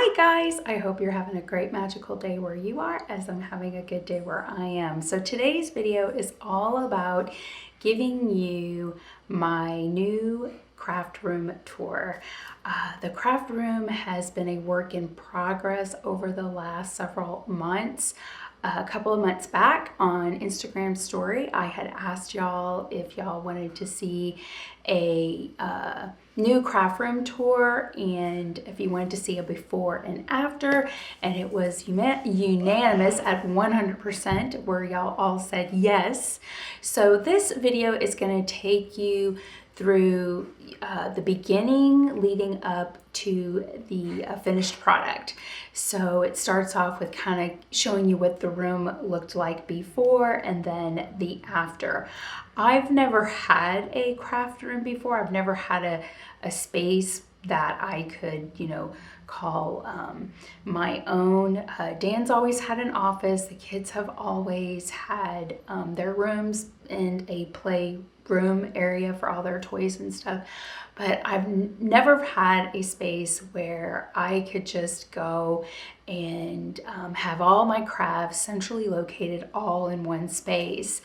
Hi guys, I hope you're having a great magical day where you are as I'm having a good day where I am. So today's video is all about giving you my new craft room tour. The craft room has been a work in progress over the last several months. A couple of months back on Instagram story, I had asked y'all if y'all wanted to see a new craft room tour and if you wanted to see a before and after, and it was unanimous at 100% where y'all all said yes. So this video is going to take you through the beginning leading up to the finished product. So it starts off with kind of showing you what the room looked like before and then the after. I've never had a craft room before. I've never had a space that I could, call my own. Dan's always had an office. The kids have always had their rooms and a playroom area for all their toys and stuff. But I've never had a space where I could just go and have all my crafts centrally located all in one space.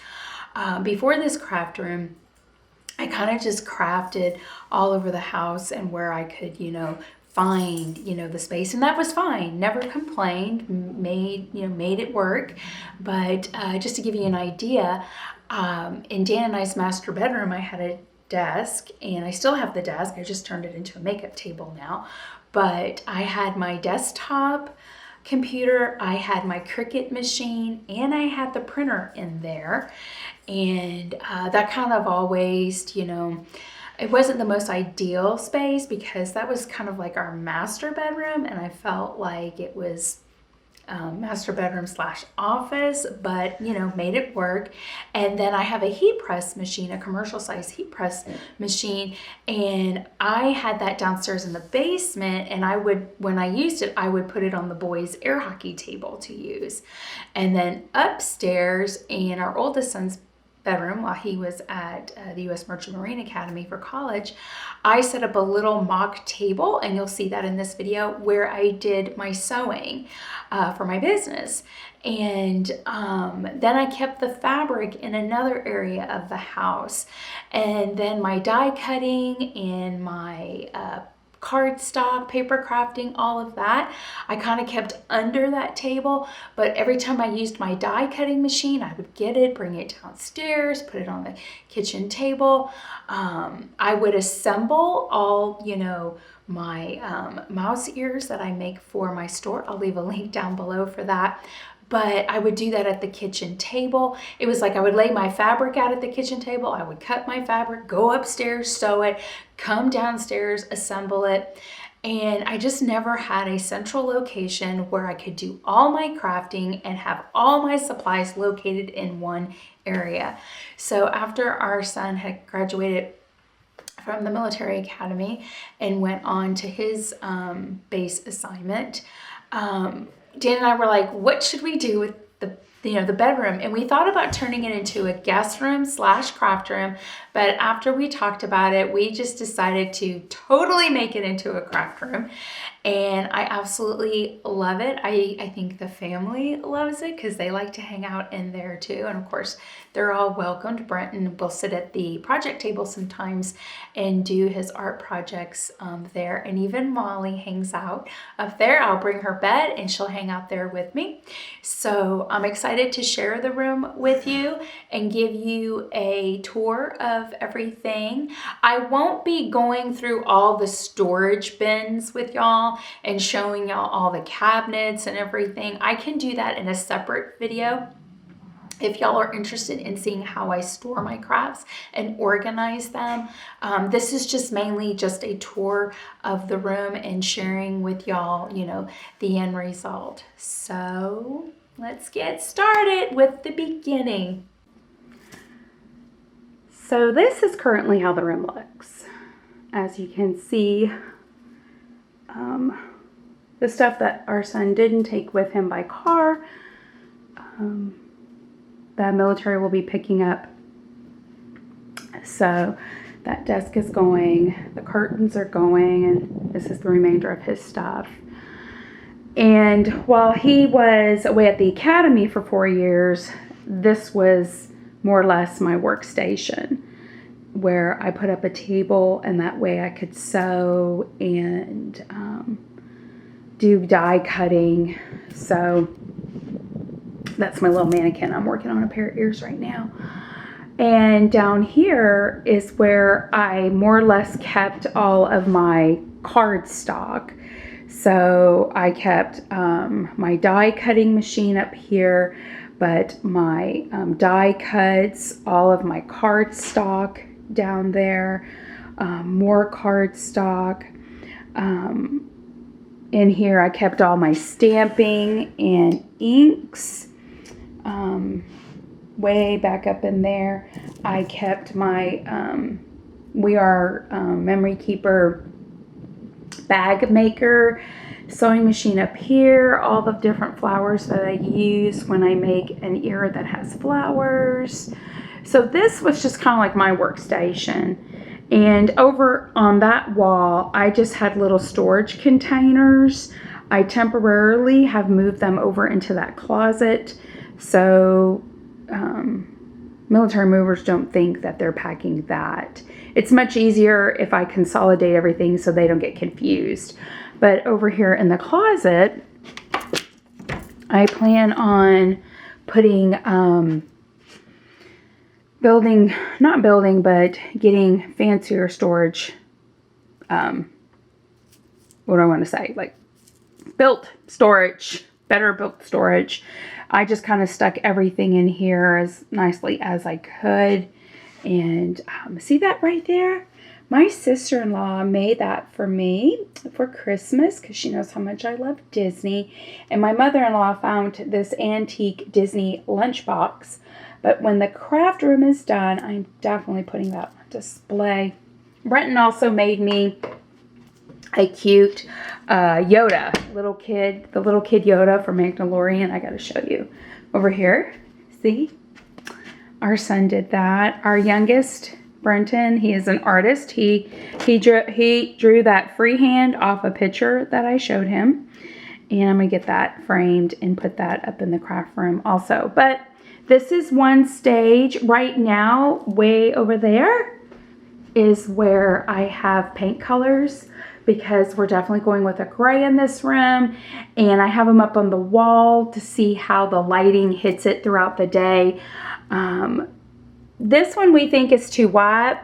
Before this craft room, I kind of just crafted all over the house and where I could, find, the space, and that was fine. Never complained, made it work. But just to give you an idea, in Dan and I's master bedroom, I had a desk, and I still have the desk. I just turned it into a makeup table now. But I had my desktop computer, I had my Cricut machine, and I had the printer in there. And that kind of always, it wasn't the most ideal space because that was kind of like our master bedroom, and I felt like it was master bedroom / office, but made it work. And then I have a heat press machine, a commercial size heat press machine, and I had that downstairs in the basement, and when I used it, I would put it on the boys' air hockey table to use. And then upstairs in our oldest son's bedroom, while he was at the U.S. Merchant Marine Academy for college, I set up a little mock table, and you'll see that in this video, where I did my sewing for my business. And then I kept the fabric in another area of the house. And then my die cutting and my cardstock, paper crafting, all of that, I kind of kept under that table. But every time I used my die cutting machine, I would get it, bring it downstairs, put it on the kitchen table. I would assemble all, my mouse ears that I make for my store. I'll leave a link down below for that. But I would do that at the kitchen table. It was like I would lay my fabric out at the kitchen table. I would cut my fabric, go upstairs, sew it, come downstairs, assemble it. And I just never had a central location where I could do all my crafting and have all my supplies located in one area. So after our son had graduated from the military academy and went on to his base assignment, Dan and I were like, what should we do with the bedroom? And we thought about turning it into a guest room / craft room. But after we talked about it, we just decided to totally make it into a craft room. And I absolutely love it. I think the family loves it because they like to hang out in there too. And of course, they're all welcomed. Brenton will sit at the project table sometimes and do his art projects there. And even Molly hangs out up there. I'll bring her bed and she'll hang out there with me. So I'm excited to share the room with you and give you a tour of everything. I won't be going through all the storage bins with y'all and showing y'all all the cabinets and everything. I can do that in a separate video if y'all are interested in seeing how I store my crafts and organize them. This is just mainly just a tour of the room and sharing with y'all, the end result. So let's get started with the beginning. So this is currently how the room looks. As you can see, the stuff that our son didn't take with him by car, the military will be picking up. So that desk is going, the curtains are going, and this is the remainder of his stuff. And while he was away at the academy for 4 years, this was more or less my workstation, where I put up a table and that way I could sew and do die cutting. So that's my little mannequin. I'm working on a pair of ears right now. And down here is where I more or less kept all of my card stock. So I kept my die cutting machine up here, but my die cuts, all of my card stock down there, more card stock. In here I kept all my stamping and inks. Way back up in there I kept my We Are Memory Keeper bag maker sewing machine up here, all the different flowers that I use when I make an ear that has flowers. So this was just kind of like my workstation. And over on that wall I just had little storage containers. I temporarily have moved them over into that closet so military movers don't think that they're packing that. It's much easier if I consolidate everything so they don't get confused. But over here in the closet, I plan on putting, getting fancier storage, what do I want to say? Like built storage, better built storage. I just kind of stuck everything in here as nicely as I could. And see that right there? My sister-in-law made that for me for Christmas because she knows how much I love Disney. And my mother-in-law found this antique Disney lunchbox. But when the craft room is done, I'm definitely putting that on display. Brenton also made me a cute Yoda, the little kid Yoda from Mandalorian. I got to show you over here. See, our son did that. Our youngest, Brenton, he is an artist. He drew that freehand off a picture that I showed him, and I'm gonna get that framed and put that up in the craft room also. But this is one stage right now. Way over there is where I have paint colors, because we're definitely going with a gray in this room, and I have them up on the wall to see how the lighting hits it throughout the day. This one we think is too white,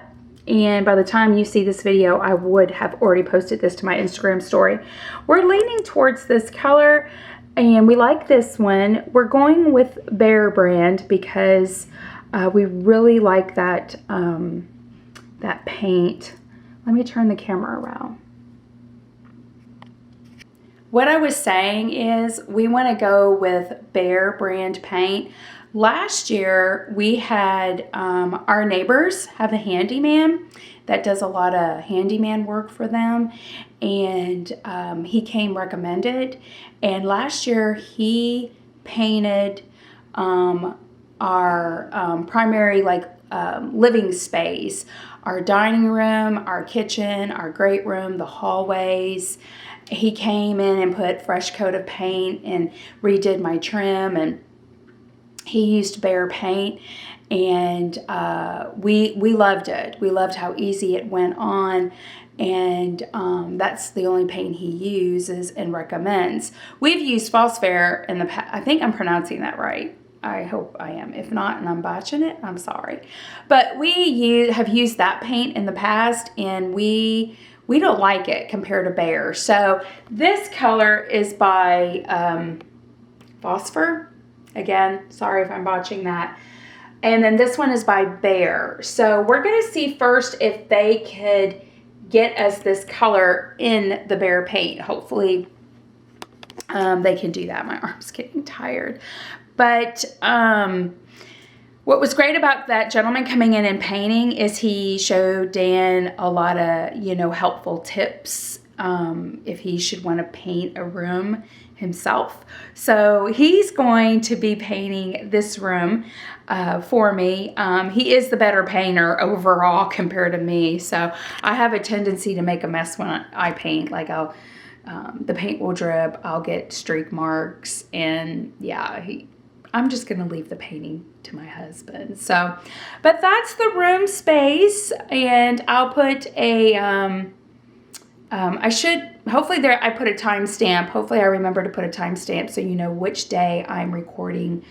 and by the time you see this video I would have already posted this to my Instagram story. We're leaning towards this color and we like this one. We're going with Behr brand because we really like that that paint. Let me turn the camera around. What I was saying is we want to go with Behr brand paint. Last year we had our neighbors have a handyman that does a lot of handyman work for them, and he came recommended, and last year he painted our primary living space, our dining room, our kitchen, our great room, the hallways. He came in and put fresh coat of paint and redid my trim, and he used Behr paint, and we loved it. We loved how easy it went on, and that's the only paint he uses and recommends. We've used Phosphor in the past. I think I'm pronouncing that right. I hope I am. If not, and I'm botching it, I'm sorry. But we have used that paint in the past, and we don't like it compared to Behr. So this color is by Phosphor. Again, sorry if I'm botching that. And then this one is by Behr. So we're going to see first if they could get us this color in the Behr paint. Hopefully they can do that. My arm's getting tired. But what was great about that gentleman coming in and painting is he showed Dan a lot of, helpful tips if he should want to paint a room himself. So he's going to be painting this room for me. He is the better painter overall compared to me. So I have a tendency to make a mess when I paint. Like I'll the paint will drip, I'll get streak marks, and yeah, I'm just gonna leave the painting to my husband. So, but that's the room space, and I'll put a, hopefully I put a timestamp. Hopefully I remember to put a timestamp so you know which day I'm recording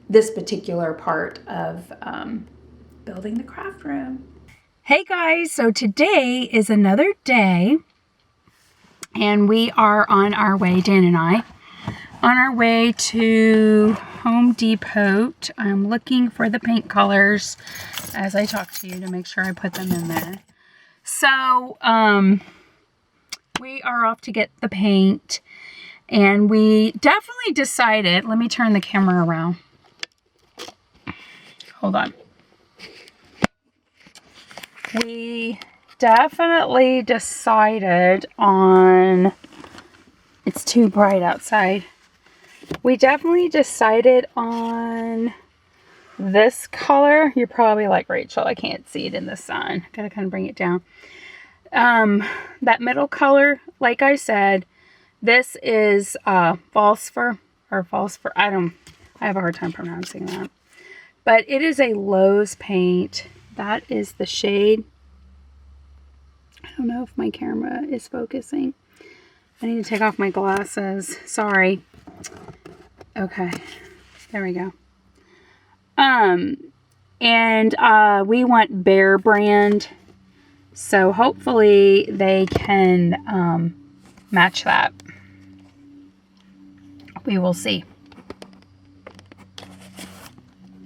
this particular part of building the craft room. Hey guys, so today is another day, and we are on our way, Dan and I, on our way to Home Depot. I'm looking for the paint colors as I talk to you to make sure I put them in there. So, we are off to get the paint, and we definitely decided, let me turn the camera around. Hold on. We definitely decided on, it's too bright outside. We definitely decided on this color. You're probably like, Rachel, I can't see it in the sun. Gotta kind of bring it down. That middle color, like I said, this is Phosphor, I have a hard time pronouncing that. But it is a Lowe's paint. That is the shade. I don't know if my camera is focusing. I need to take off my glasses. Sorry. Okay. There we go. And we want Bear brand. So hopefully they can match that. We will see.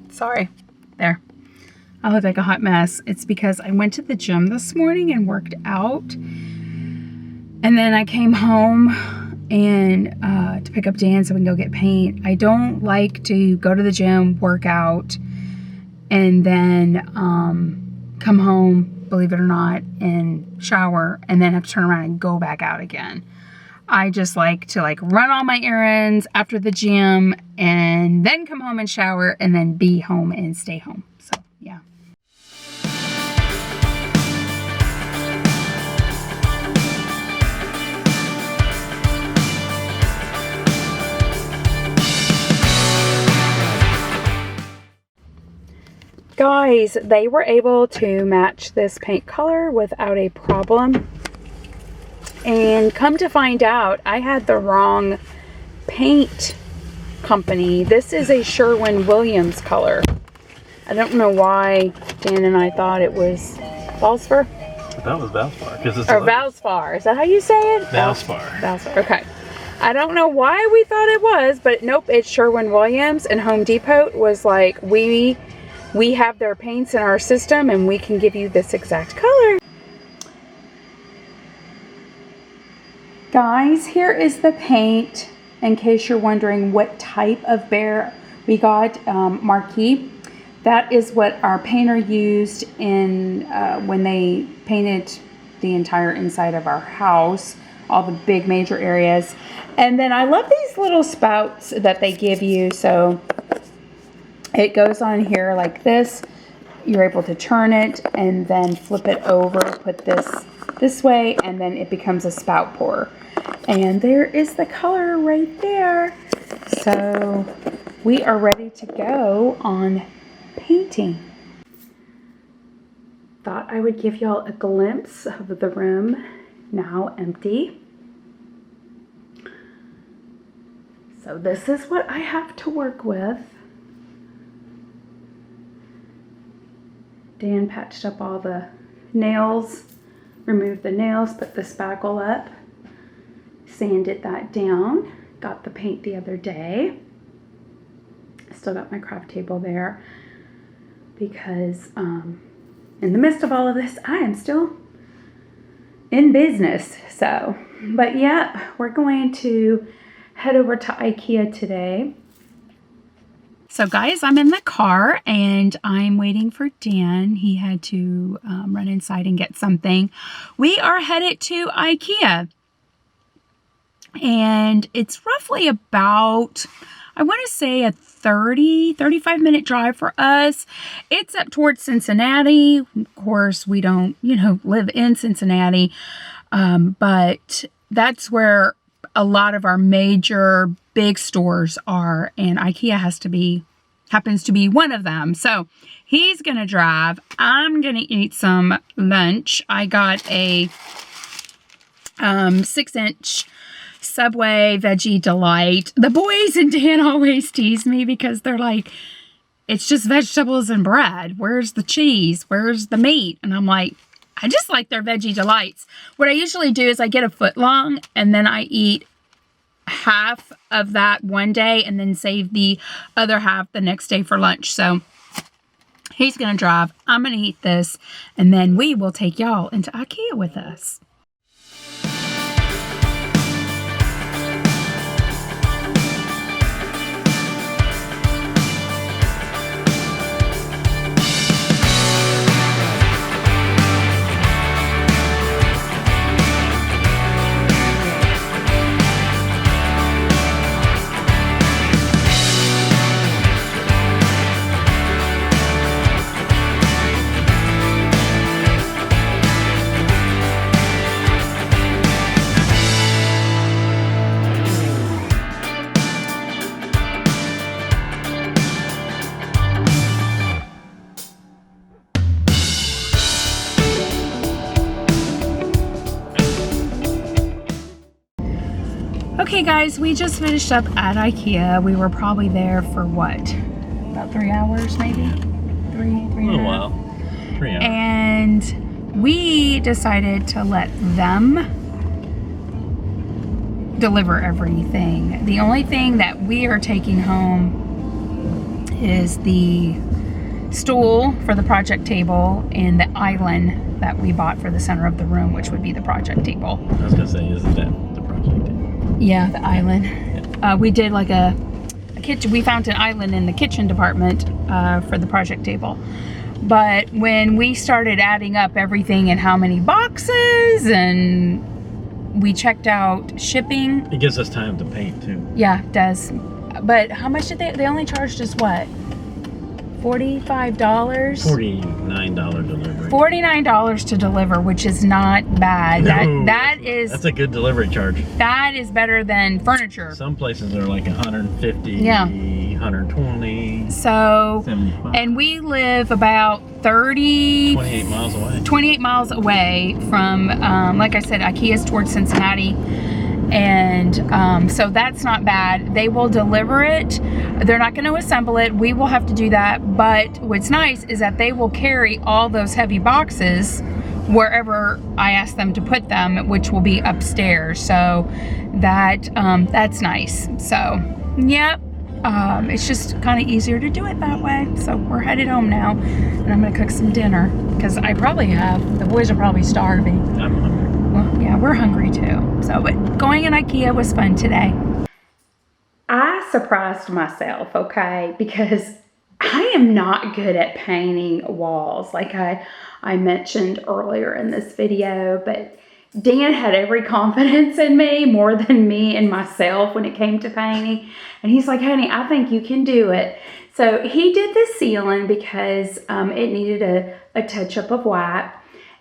Sorry. There. I look like a hot mess. It's because I went to the gym this morning and worked out. And then I came home and to pick up Dan so we can go get paint. I don't like to go to the gym, work out, and then come home, believe it or not, and shower, and then have to turn around and go back out again. I just like to run all my errands after the gym and then come home and shower and then be home and stay home. So, yeah. Guys, they were able to match this paint color without a problem. And come to find out, I had the wrong paint company. This is a Sherwin-Williams color. I don't know why Dan and I thought it was Phosphor. That was Valspar. Or Valspar. Is that how you say it? Valspar. Valspar. Okay. I don't know why we thought it was, but nope, it's Sherwin-Williams, and Home Depot was like, we have their paints in our system and we can give you this exact color. Guys, here is the paint in case you're wondering what type of Bear we got. Marquee. That is what our painter used in when they painted the entire inside of our house, all the big major areas. And then I love these little spouts that they give you. So it goes on here like this. You're able to turn it and then flip it over, put this way, and then it becomes a spout pour. And there is the color right there. So we are ready to go on painting. Thought I would give y'all a glimpse of the room now empty. So this is what I have to work with. Dan patched up all the nails, removed the nails, put the spackle up, sanded that down, got the paint the other day. Still got my craft table there because in the midst of all of this, I am still in business. So, but yeah, we're going to head over to Ikea today. So guys, I'm in the car and I'm waiting for Dan. He had to run inside and get something. We are headed to Ikea. And it's roughly about, I want to say a 35 minute drive for us. It's up towards Cincinnati. Of course, we don't, live in Cincinnati. But that's where a lot of our major big stores are, and Ikea happens to be one of them. So he's gonna drive. I'm gonna eat some lunch. I got a 6-inch Subway Veggie Delight. The boys and Dan always tease me because they're like, it's just vegetables and bread. Where's the cheese? Where's the meat? And I'm like, I just like their Veggie Delights. What I usually do is I get a foot long and then I eat half of that one day and then save the other half the next day for lunch. So he's going to drive. I'm going to eat this, and then we will take y'all into Ikea with us. Okay guys, we just finished up at Ikea. We were probably there for what? About 3 hours maybe? Three and a half. While. 3 hours. And we decided to let them deliver everything. The only thing that we are taking home is the stool for the project table and the island that we bought for the center of the room, which would be the project table. I was gonna say, isn't that the project table? Yeah, the island. We did like a kitchen. We found an island in the kitchen department for the project table. But when we started adding up everything and how many boxes, and we checked out shipping. It gives us time to paint too. Yeah, it does. But how much did they only charged us what? $45? $49 delivery. $49 to deliver, which is not bad. No, That's a good delivery charge. That is better than furniture. Some places are like 150, Yeah. 120. So, 75. and we live about 28 miles away. 28 miles away from, like I said, Ikea's towards Cincinnati. And so that's not bad. They will deliver it. They're not going to assemble it. We will have to do that. But what's nice is that they will carry all those heavy boxes wherever I ask them to put them, which will be upstairs. So that's nice. So, yep. It's just kind of easier to do it that way. So we're headed home now, and I'm going to cook some dinner because the boys are probably starving. I'm hungry. Well, yeah, we're hungry too. So, but going in Ikea was fun today. I surprised myself, okay, because I am not good at painting walls like I mentioned earlier in this video, but Dan had every confidence in me, more than me and myself when it came to painting. And he's like, honey, I think you can do it. So he did the ceiling because it needed a touch-up of white.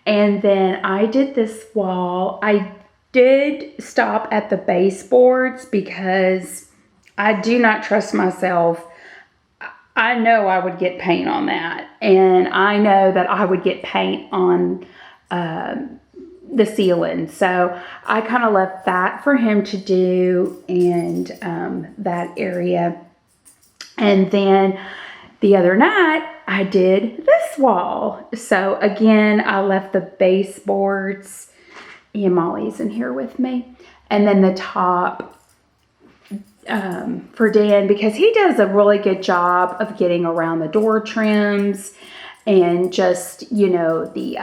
And then I did this wall. I did stop at the baseboards because I do not trust myself. I know I would get paint on that. And I know that I would get paint on the ceiling. So I kind of left that for him to do, and that area. And then the other night I did this wall. So again, I left the baseboards, and Molly's in here with me, and then the top for Dan, because he does a really good job of getting around the door trims and just, you know, the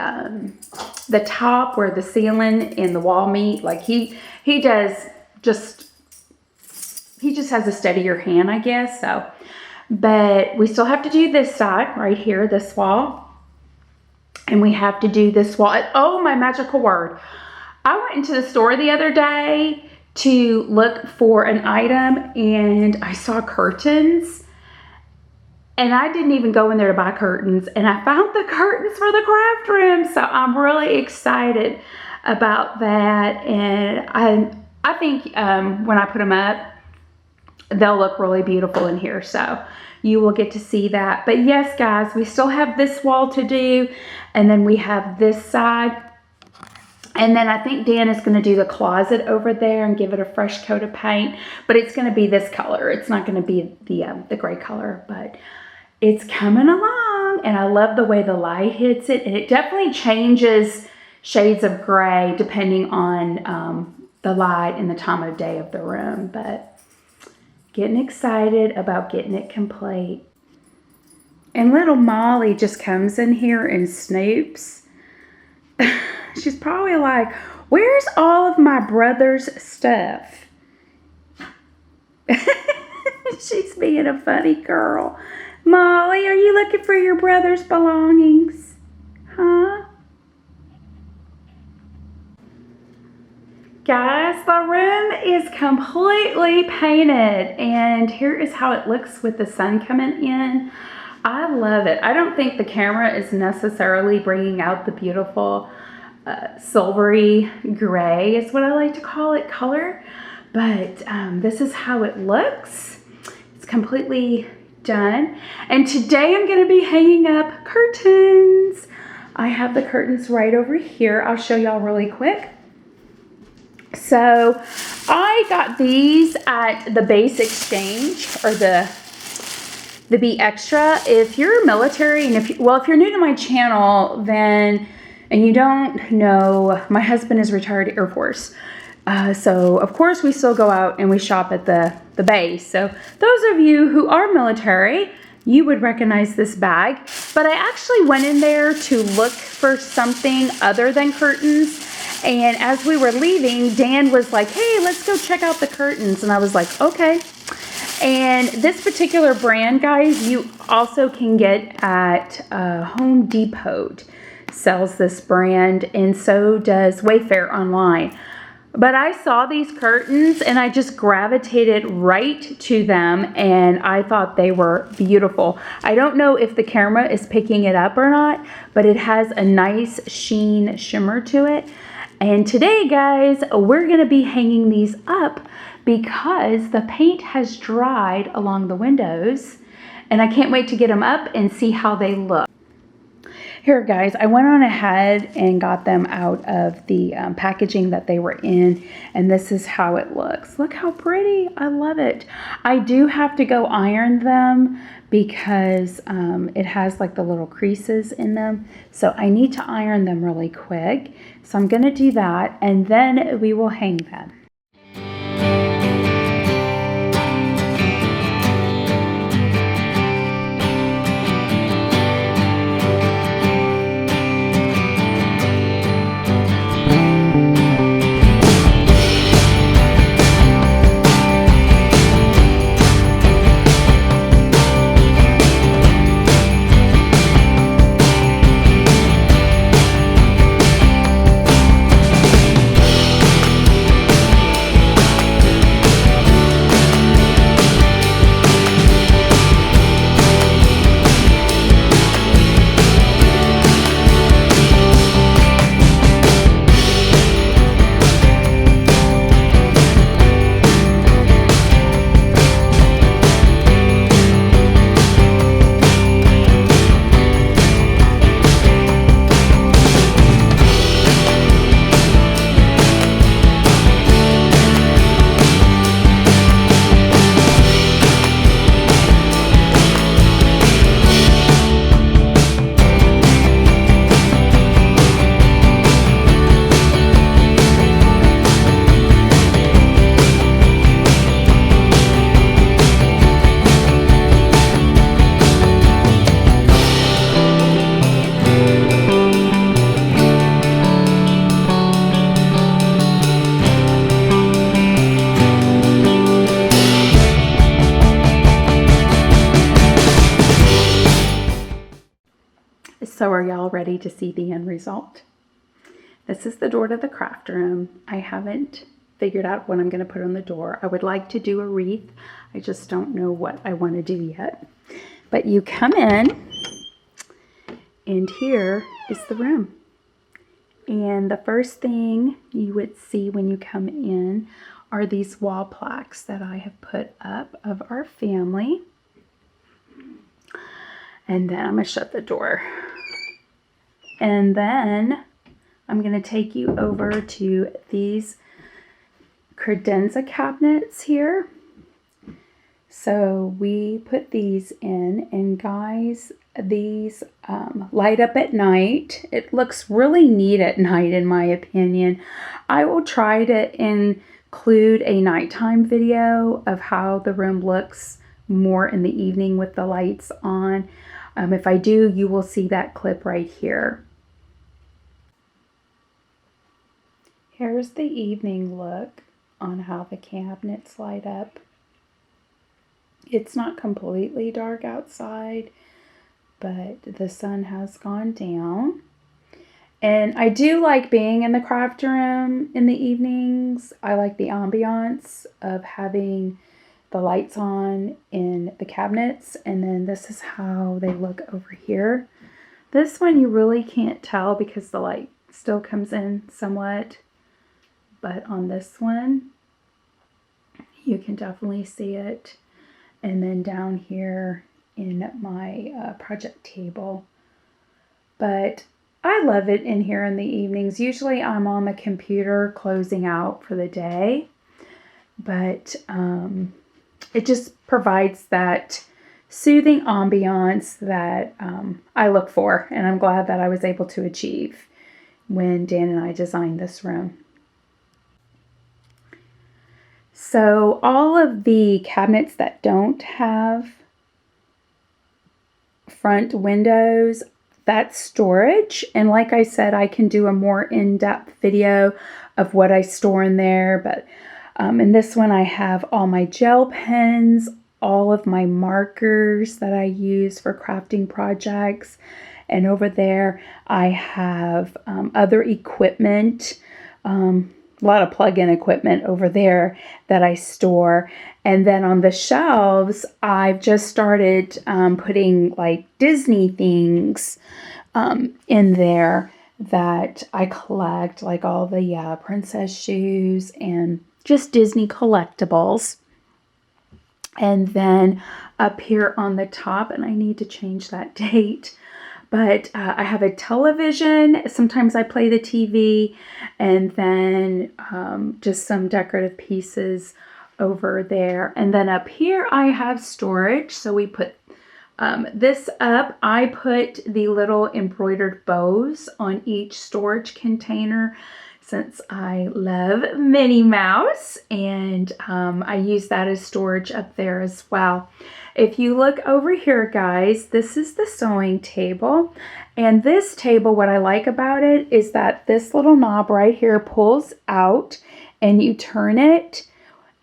top where the ceiling and the wall meet. Like he just has a steadier hand, I guess. So, but we still have to do this side right here, this wall, and we have to do this wall. Oh, my magical word. I went into the store the other day to look for an item, and I saw curtains, And I didn't even go in there to buy curtains, and I found the curtains for the craft room. So I'm really excited about that. And I think when I put them up, they'll look really beautiful in here. So you will get to see that. But yes, guys, we still have this wall to do, and then we have this side. And then I think Dan is going to do the closet over there and give it a fresh coat of paint. But it's going to be this color. It's not going to be the gray color, but it's coming along. And I love the way the light hits it. And it definitely changes shades of gray depending on the light and the time of day of the room. But getting excited about getting it complete. And little Molly just comes in here and snoops. She's probably like, where's all of my brother's stuff? She's being a funny girl. Molly, are you looking for your brother's belongings? Huh? Guys, the room is completely painted, and here is how it looks with the sun coming in. I love it. I don't think the camera is necessarily bringing out the beautiful silvery gray is what I like to call it, color. But this is how it looks. It's completely done. And today I'm going to be hanging up curtains. I have the curtains right over here. I'll show y'all really quick. So I got these at the Base Exchange, or the Be Extra. If you're military, and if you're new to my channel, then, and you don't know, my husband is retired Air Force. So of course we still go out and we shop at the base. So those of you who are military, you would recognize this bag. But I actually went in there to look for something other than curtains. And as we were leaving, Dan was like, hey, let's go check out the curtains. And I was like, okay. And this particular brand, guys, you also can get at Home Depot. Sells this brand, and so does Wayfair online. But I saw these curtains and I just gravitated right to them, and I thought they were beautiful. I don't know if the camera is picking it up or not, but it has a nice sheen shimmer to it. And today, guys, we're going to be hanging these up because the paint has dried along the windows, and I can't wait to get them up and see how they look. Here, guys, I went on ahead and got them out of the packaging that they were in, and this is how it looks. Look how pretty. I love it. I do have to go iron them because it has like the little creases in them. So I need to iron them really quick. So I'm going to do that, and then we will hang them. So are y'all ready to see the end result? This is the door to the craft room. I haven't figured out what I'm going to put on the door. I would like to do a wreath. I just don't know what I want to do yet. But you come in, and here is the room. And the first thing you would see when you come in are these wall plaques that I have put up of our family. And then I'm going to shut the door. And then I'm going to take you over to these credenza cabinets here. So we put these in, and guys, these light up at night. It looks really neat at night, in my opinion. I will try to include a nighttime video of how the room looks more in the evening with the lights on. If I do, you will see that clip right here. Here's the evening look on how the cabinets light up. It's not completely dark outside, but the sun has gone down. And I do like being in the craft room in the evenings. I like the ambiance of having the lights on in the cabinets. And then this is how they look over here. This one you really can't tell because the light still comes in somewhat. But on this one, you can definitely see it. And then down here in my project table. But I love it in here in the evenings. Usually I'm on the computer closing out for the day. But it just provides that soothing ambiance that I look for. And I'm glad that I was able to achieve when Dan and I designed this room. So all of the cabinets that don't have front windows, that's storage. And like I said, I can do a more in-depth video of what I store in there. But in this one, I have all my gel pens, all of my markers that I use for crafting projects. And over there, I have other equipment, a lot of plug-in equipment over there that I store. And then on the shelves, I've just started putting like Disney things in there that I collect, like all the princess shoes and just Disney collectibles. And then up here on the top, and I need to change that date, but I have a television. Sometimes I play the TV, and then just some decorative pieces over there. And then up here I have storage. So we put this up. I put the little embroidered bows on each storage container since I love Minnie Mouse, and I use that as storage up there as well. If you look over here, guys, this is the sewing table. And this table, what I like about it is that this little knob right here pulls out, and you turn it,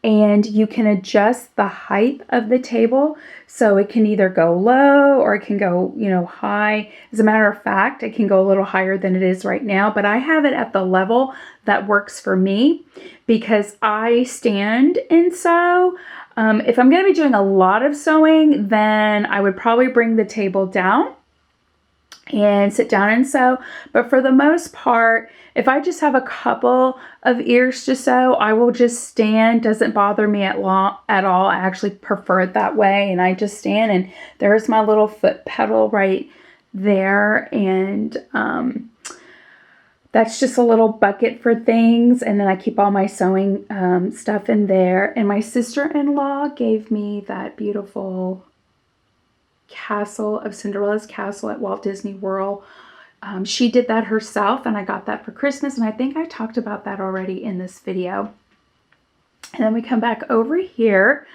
and you can adjust the height of the table. So it can either go low or it can go, high. As a matter of fact, it can go a little higher than it is right now, but I have it at the level that works for me because I stand and sew. If I'm going to be doing a lot of sewing, then I would probably bring the table down and sit down and sew. But for the most part, if I just have a couple of ears to sew, I will just stand. Doesn't bother me at all. I actually prefer it that way. And I just stand, and there's my little foot pedal right there. And that's just a little bucket for things. And then I keep all my sewing stuff in there. And my sister-in-law gave me that beautiful castle of Cinderella's castle at Walt Disney World. She did that herself, and I got that for Christmas, and I think I talked about that already in this video. And then we come back over here,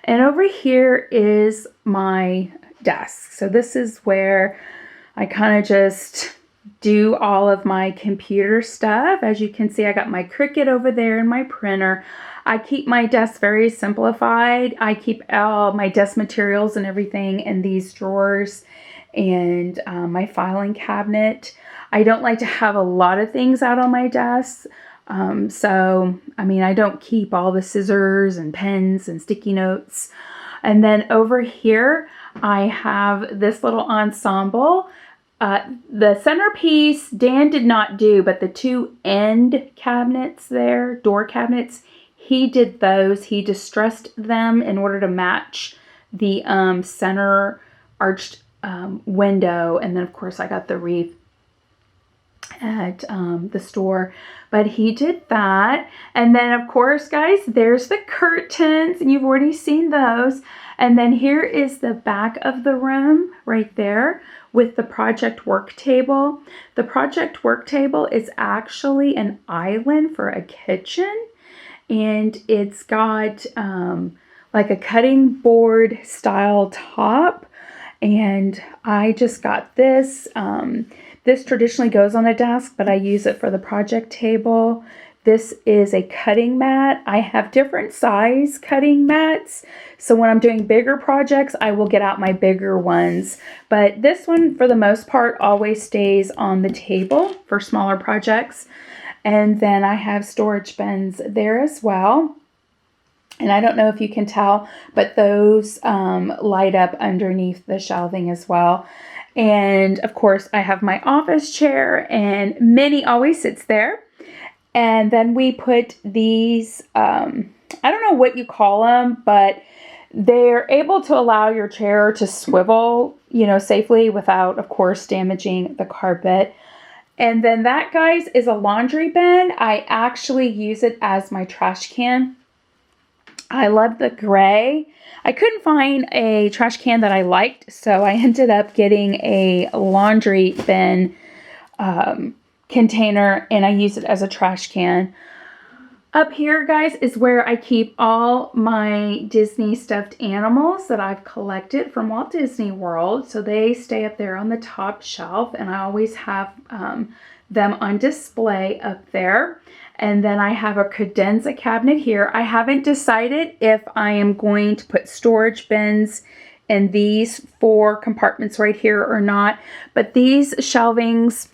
and over here is my desk. So this is where I kind of just do all of my computer stuff. As you can see, I got my Cricut over there and my printer. I keep my desk very simplified. I keep all my desk materials and everything in these drawers and my filing cabinet. I don't like to have a lot of things out on my desk. I don't keep all the scissors and pens and sticky notes. And then over here, I have this little ensemble. The centerpiece Dan did not do, but the two end cabinets there, door cabinets, he did those. He distressed them in order to match the center arched window. And then, of course, I got the wreath at the store, but he did that. And then, of course, guys, there's the curtains, and you've already seen those. And then here is the back of the room right there with the project work table. The project work table is actually an island for a kitchen, and it's got like a cutting board style top. And I just got this. This traditionally goes on a desk, but I use it for the project table. This is a cutting mat. I have different size cutting mats. So when I'm doing bigger projects, I will get out my bigger ones. But this one, for the most part, always stays on the table for smaller projects. And then I have storage bins there as well. And I don't know if you can tell, but those light up underneath the shelving as well. And of course, I have my office chair, and Minnie always sits there. And then we put these, I don't know what you call them, but they're able to allow your chair to swivel, you know, safely without, of course, damaging the carpet. And then that, guys, is a laundry bin. I actually use it as my trash can. I love the gray. I couldn't find a trash can that I liked, so I ended up getting a laundry bin container, and I use it as a trash can. Up here, guys, is where I keep all my Disney stuffed animals that I've collected from Walt Disney World. So they stay up there on the top shelf, and I always have them on display up there. And then I have a credenza cabinet here. I haven't decided if I am going to put storage bins in these 4 compartments right here or not. But these shelvings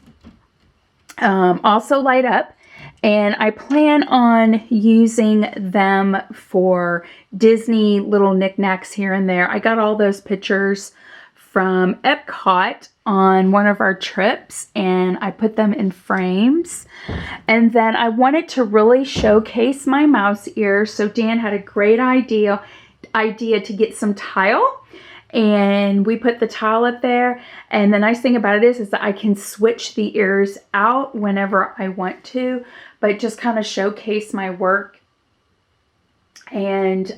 also light up. And I plan on using them for Disney little knickknacks here and there. I got all those pictures from Epcot on one of our trips, and I put them in frames. And then I wanted to really showcase my mouse ears, so Dan had a great idea to get some tile, and we put the tile up there. And the nice thing about it is that I can switch the ears out whenever I want to, but just kind of showcase my work. And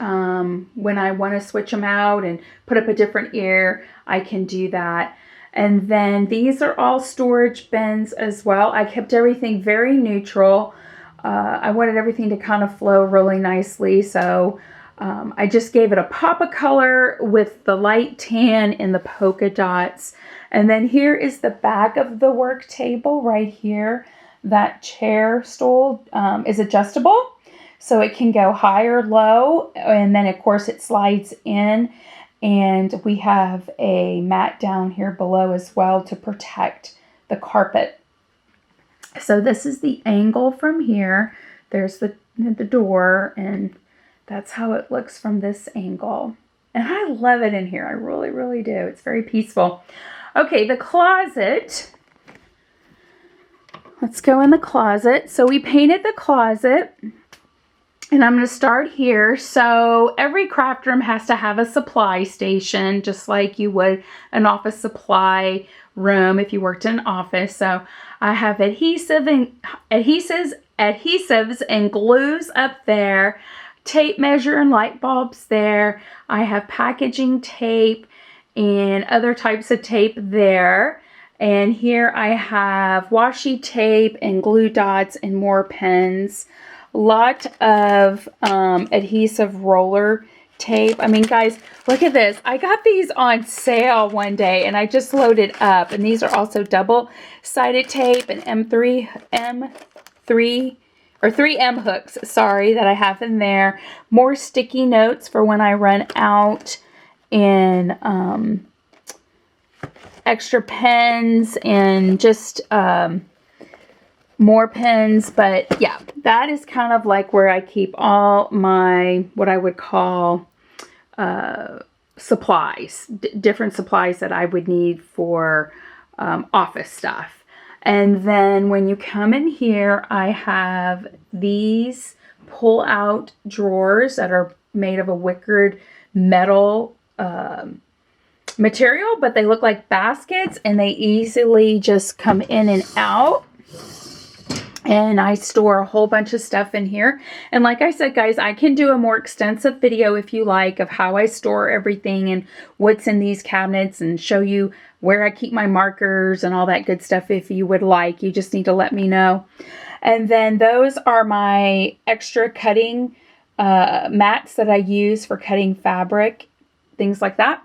when I want to switch them out and put up a different ear, I can do that. And then these are all storage bins as well. I kept everything very neutral. I wanted everything to kind of flow really nicely. So I just gave it a pop of color with the light tan and the polka dots. And then here is the back of the work table right here. That chair stool is adjustable. So it can go high or low, and then of course it slides in, and we have a mat down here below as well to protect the carpet. So this is the angle from here. There's the door, and that's how it looks from this angle. And I love it in here. I really, really do. It's very peaceful. Okay, the closet. Let's go in the closet. So we painted the closet. And I'm going to start here. So every craft room has to have a supply station, just like you would an office supply room if you worked in an office. So I have adhesives and glues up there, tape measure and light bulbs there. I have packaging tape and other types of tape there. And here I have washi tape and glue dots and more pens. Lot of adhesive roller tape. I mean, guys, look at this. I got these on sale one day, and I just loaded up. And these are also double-sided tape and M3 or 3M hooks, sorry, that I have in there. More sticky notes for when I run out, and extra pens and just more pens. But yeah, that is kind of like where I keep all my, what I would call supplies, different supplies that I would need for office stuff. And then when you come in here, I have these pull out drawers that are made of a wickered metal material, but they look like baskets and they easily just come in and out. And I store a whole bunch of stuff in here. And like I said, guys, I can do a more extensive video if you like of how I store everything and what's in these cabinets and show you where I keep my markers and all that good stuff if you would like. You just need to let me know. And then those are my extra cutting mats that I use for cutting fabric, things like that.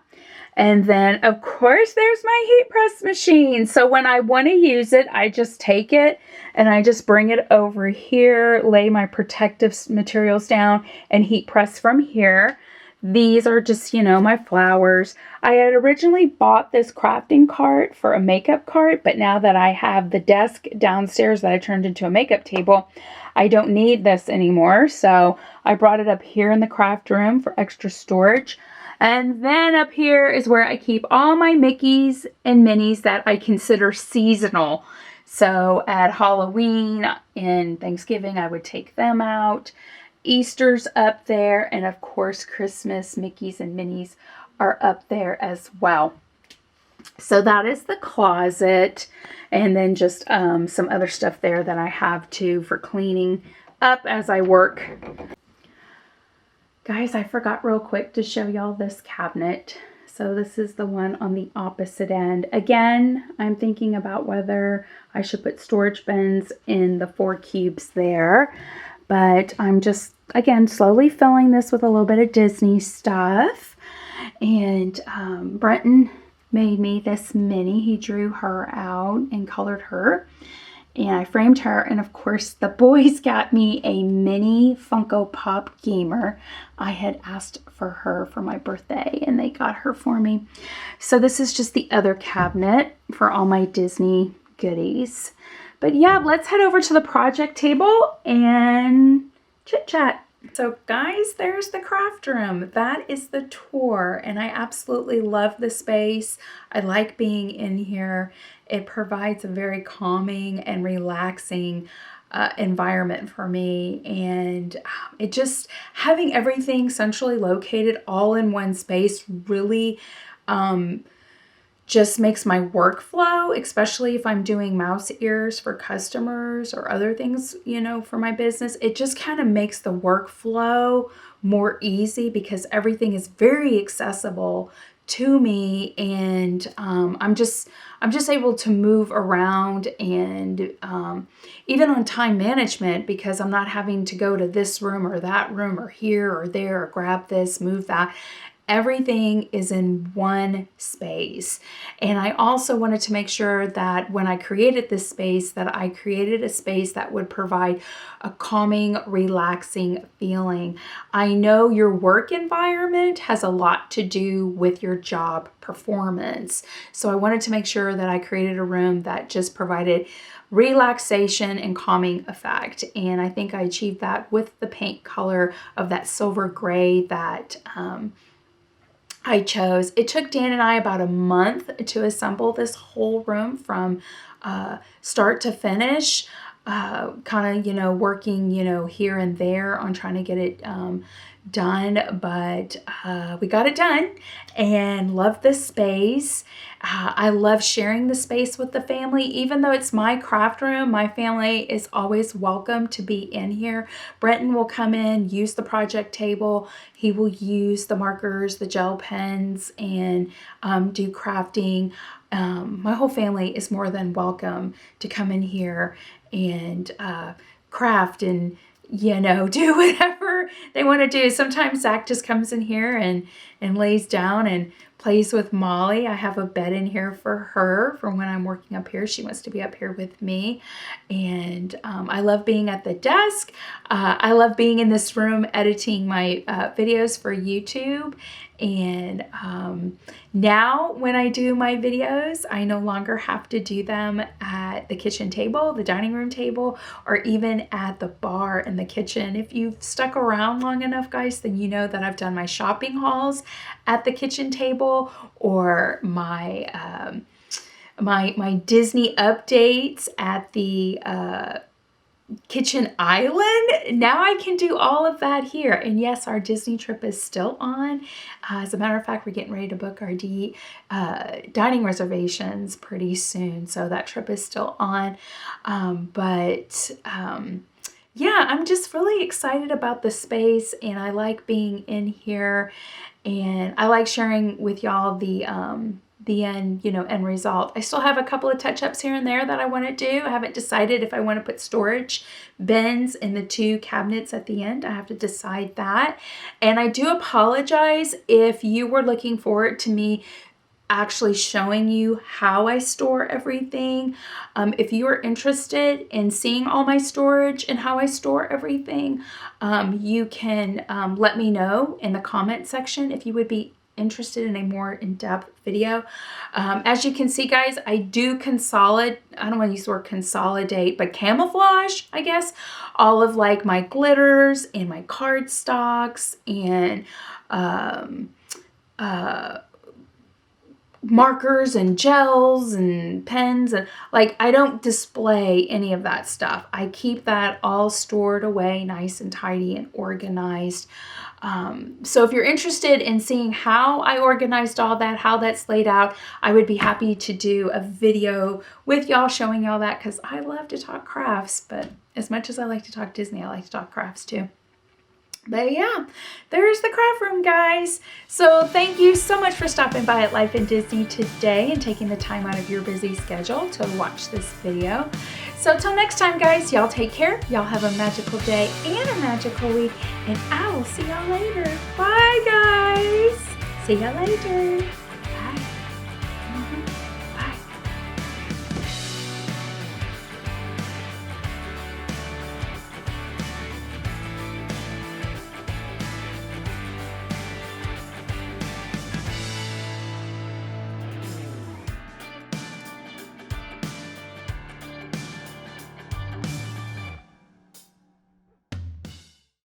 And then, of course, there's my heat press machine. So when I want to use it, I just take it and I just bring it over here, lay my protective materials down, and heat press from here. These are just, you know, my flowers. I had originally bought this crafting cart for a makeup cart, but now that I have the desk downstairs that I turned into a makeup table, I don't need this anymore. So I brought it up here in the craft room for extra storage. And then up here is where I keep all my Mickeys and Minnies that I consider seasonal. So at Halloween and Thanksgiving, I would take them out. Easter's up there. And of course, Christmas Mickeys and Minnies are up there as well. So that is the closet. And then just some other stuff there that I have too for cleaning up as I work. Guys, I forgot real quick to show y'all this cabinet. So this is the one on the opposite end. Again, I'm thinking about whether I should put storage bins in the 4 cubes there. But I'm just, again, slowly filling this with a little bit of Disney stuff. And Brenton made me this mini. He drew her out and colored her. And I framed her, and of course the boys got me a mini Funko Pop gamer. I had asked for her for my birthday, and they got her for me. So this is just the other cabinet for all my Disney goodies. But yeah, let's head over to the project table and chit chat. So guys, there's the craft room. That is the tour, and I absolutely love the space. I like being in here. It provides a very calming and relaxing environment for me, and it just having everything centrally located all in one space really just makes my workflow, especially if I'm doing mouse ears for customers or other things, you know, for my business. It just kind of makes the workflow more easy because everything is very accessible to me, and I'm just able to move around, and even on time management, because I'm not having to go to this room or that room or here or there or grab this, move that. Everything is in one space. And I also wanted to make sure that when I created this space, that I created a space that would provide a calming, relaxing feeling. I know your work environment has a lot to do with your job performance. So I wanted to make sure that I created a room that just provided relaxation and calming effect. And I think I achieved that with the paint color of that silver gray that I chose. It took Dan and I about a month to assemble this whole room from start to finish, kind of, you know, working, you know, here and there on trying to get it done, but we got it done and love this space. I love sharing the space with the family. Even though it's my craft room, my family is always welcome to be in here. Brenton will come in, use the project table. He will use the markers, the gel pens, and do crafting. My whole family is more than welcome to come in here and craft and, you know, do whatever they want to do. Sometimes Zach just comes in here and lays down and plays with Molly. I have a bed in here for her for when I'm working up here. She wants to be up here with me. And I love being at the desk. I love being in this room editing my videos for YouTube. And now when I do my videos, I no longer have to do them at the kitchen table, the dining room table, or even at the bar in the kitchen. If you've stuck around long enough, guys, then you know that I've done my shopping hauls at the kitchen table, or my my Disney updates at the kitchen island. Now I can do all of that here. And yes, our Disney trip is still on. As a matter of fact, we're getting ready to book our dining reservations pretty soon. So that trip is still on. Yeah, I'm just really excited about the space, and I like being in here, and I like sharing with y'all the end, end result. I still have a couple of touch-ups here and there that I want to do. I haven't decided if I want to put storage bins in the 2 cabinets at the end. I have to decide that. And I do apologize if you were looking forward to me actually showing you how I store everything. If you are interested in seeing all my storage and how I store everything, you can let me know in the comment section if you would be interested in a more in-depth video. As you can see, guys, I do consolidate, I don't want to use the word consolidate, but camouflage, I guess, all of like my glitters and my cardstocks and markers and gels and pens, and like I don't display any of that stuff. I keep that all stored away nice and tidy and organized. So if you're interested in seeing how I organized all that, how that's laid out, I would be happy to do a video with y'all showing y'all that, because I love to talk crafts, but as much as I like to talk Disney, I like to talk crafts too. But yeah, there's the craft room, guys. So thank you so much for stopping by at Life in Disney today and taking the time out of your busy schedule to watch this video. So till next time, guys, y'all take care. Y'all have a magical day and a magical week, and I will see y'all later. Bye, guys. See y'all later.